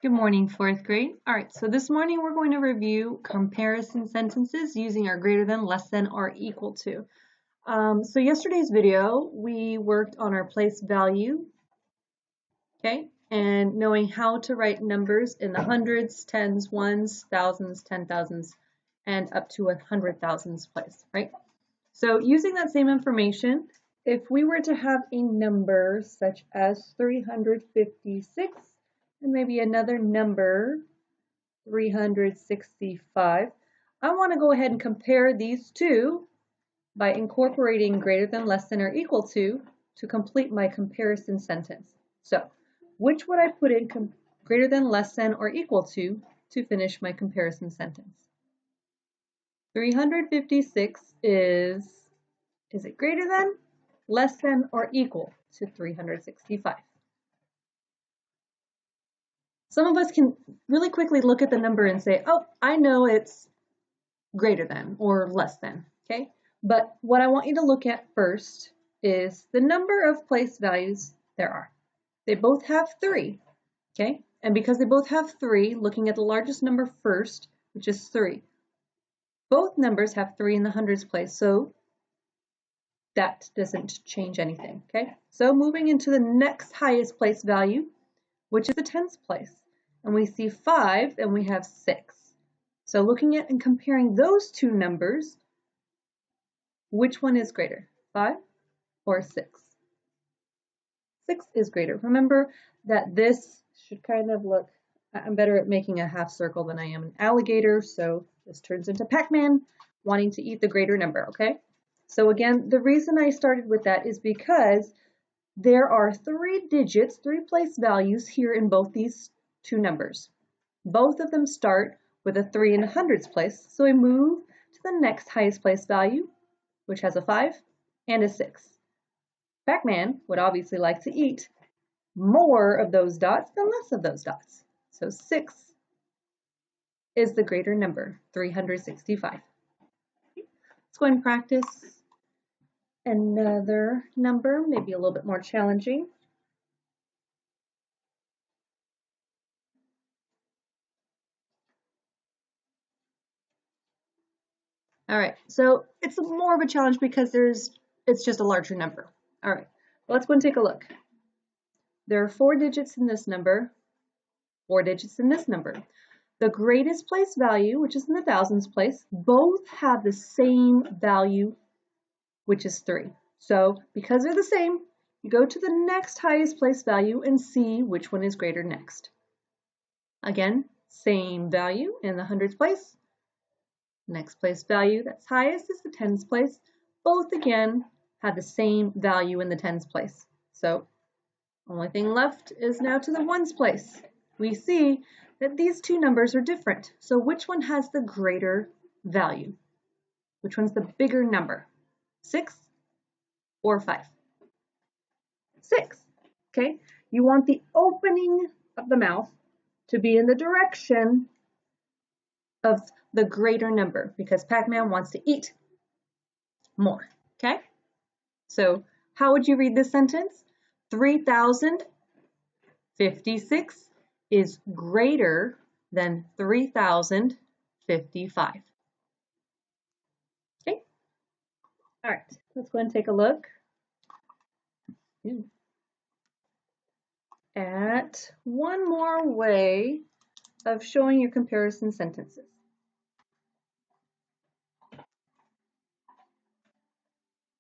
Good morning, fourth grade. All right, so this morning we're going to review comparison sentences using our greater than, less than, or equal to. So yesterday's video, we worked on our place value, okay, and knowing how to write numbers in the hundreds, tens, ones, thousands, 10,000s, and up to 100,000s place, right? So using that same information, if we were to have a number such as 356, and maybe another number 365. I want to go ahead and compare these two by incorporating greater than, less than, or equal to complete my comparison sentence. So, which would I put in greater than, less than, or equal to finish my comparison sentence? 356 is it greater than, less than, or equal to 365? Some of us can really quickly look at the number and say, oh, I know it's greater than or less than, okay? But what I want you to look at first is the number of place values there are. They both have 3, okay? And because they both have 3, looking at the largest number first, which is 3, both numbers have 3 in the hundreds place, so that doesn't change anything, okay? So moving into the next highest place value, which is the tens place, and we see 5 and we have 6. So looking at and comparing those two numbers, which one is greater, 5 or 6? 6 is greater. Remember that this should kind of look, I'm better at making a half circle than I am an alligator, so this turns into Pac-Man wanting to eat the greater number, okay? So again, the reason I started with that is because there are 3 digits, 3 place values here in both these two numbers. Both of them start with a 3 in the hundreds place, so we move to the next highest place value, which has a 5 and a 6. Pac-Man would obviously like to eat more of those dots than less of those dots. So 6 is the greater number, 365. Let's go and practice another number, maybe a little bit more challenging. All right, so it's more of a challenge because it's just a larger number. All right, well, let's go and take a look. There are 4 digits in this number, 4 digits in this number. The greatest place value, which is in the thousands place, both have the same value, which is 3. So because they're the same, you go to the next highest place value and see which one is greater next. Again, same value in the hundreds place. Next place value that's highest is the tens place. Both again have the same value in the tens place. So only thing left is now to the ones place. We see that these two numbers are different. So which one has the greater value? Which one's the bigger number? 6 or 5? 6, okay? You want the opening of the mouth to be in the direction of the greater number because Pac-Man wants to eat more, okay? So how would you read this sentence? 3,056 is greater than 3,055. Okay? All right, let's go and take a look at one more way of showing your comparison sentences.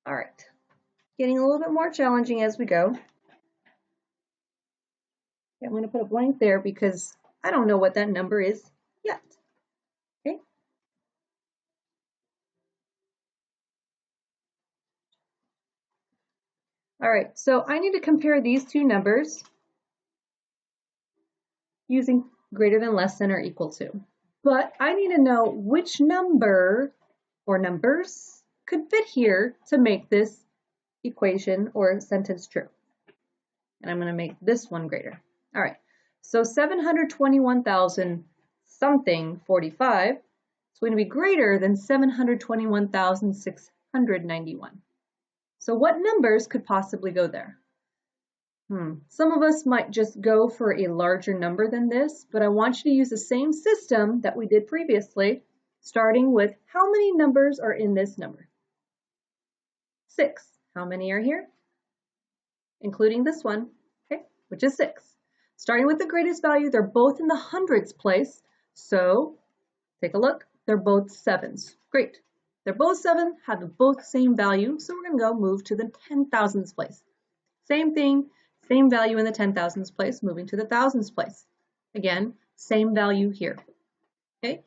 All right, getting a little bit more challenging as we go. Okay, I'm going to put a blank there because I don't know what that number is yet. Okay. All right, so I need to compare these two numbers using greater than, less than, or equal to. But I need to know which number or numbers could fit here to make this equation or sentence true. And I'm going to make this one greater. All right, so 721,000 something 45 is going to be greater than 721,691. So what numbers could possibly go there? Some of us might just go for a larger number than this, but I want you to use the same system that we did previously, starting with how many numbers are in this number? 6. How many are here? Including this one, okay, which is 6. Starting with the greatest value, they're both in the hundreds place, so take a look, they're both 7s. Great. They're both 7, have both same value, so we're going to go move to the 10,000s place. Same thing, same value in the 10,000s place, moving to the thousands place. Again, same value here. Okay.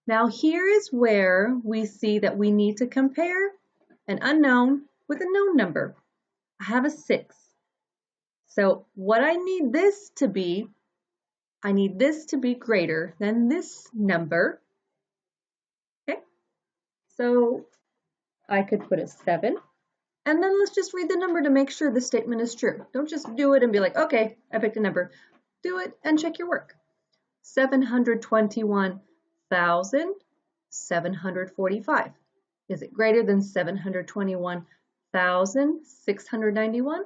Now here is where we see that we need to compare an unknown with a known number. I have a 6. So what I need this to be, I need this to be greater than this number. Okay. So I could put a 7. And then let's just read the number to make sure the statement is true. Don't just do it and be like, okay, I picked a number. Do it and check your work. 721,745. Is it greater than 721,691?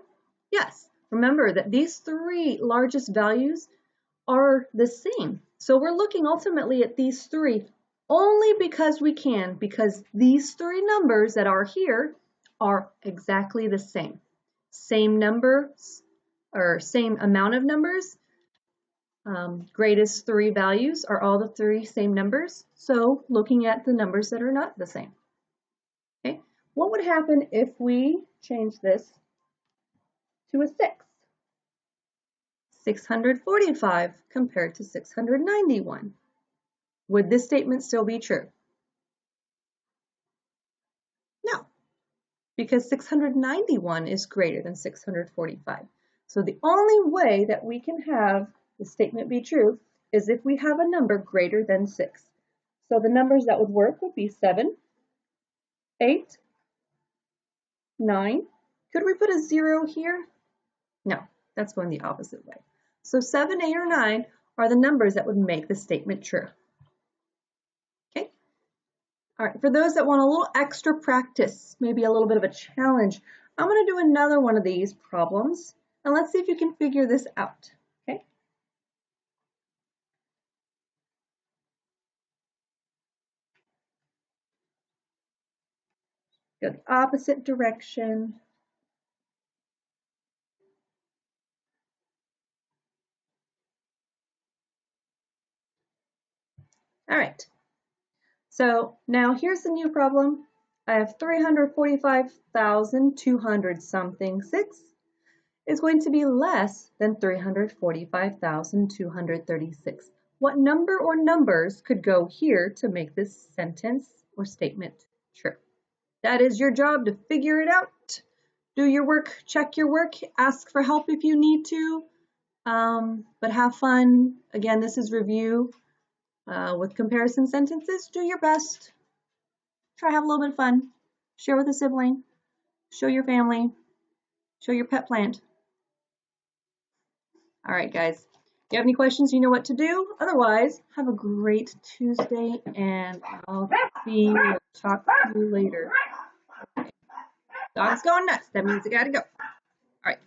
Yes. Remember that these three largest values are the same. So we're looking ultimately at these three only because we can, because these three numbers that are here are exactly the same. Same numbers, or same amount of numbers. Greatest three values are all the three same numbers. So looking at the numbers that are not the same. Okay, what would happen if we change this to a 6? 645 compared to 691. Would this statement still be true? No, because 691 is greater than 645. So the only way that we can have the statement be true is if we have a number greater than 6. So the numbers that would work would be 7, 8, 9. Could we put a 0 here? No, that's going the opposite way. So 7, 8, or 9 are the numbers that would make the statement true. Okay? All right, for those that want a little extra practice, maybe a little bit of a challenge, I'm going to do another one of these problems, and let's see if you can figure this out. Okay? Go the opposite direction. All right. So now here's the new problem. I have 345,200 something 6 is going to be less than 345,236. What number or numbers could go here to make this sentence or statement true? That is your job to figure it out. Do your work, check your work, ask for help if you need to, but have fun. Again, this is review with comparison sentences. Do your best. Try to have a little bit of fun. Share with a sibling. Show your family. Show your pet plant. All right, guys. If you have any questions, you know what to do. Otherwise, have a great Tuesday, and I'll see you. Talk to you later. Dog's going nuts. That means I gotta go. All right.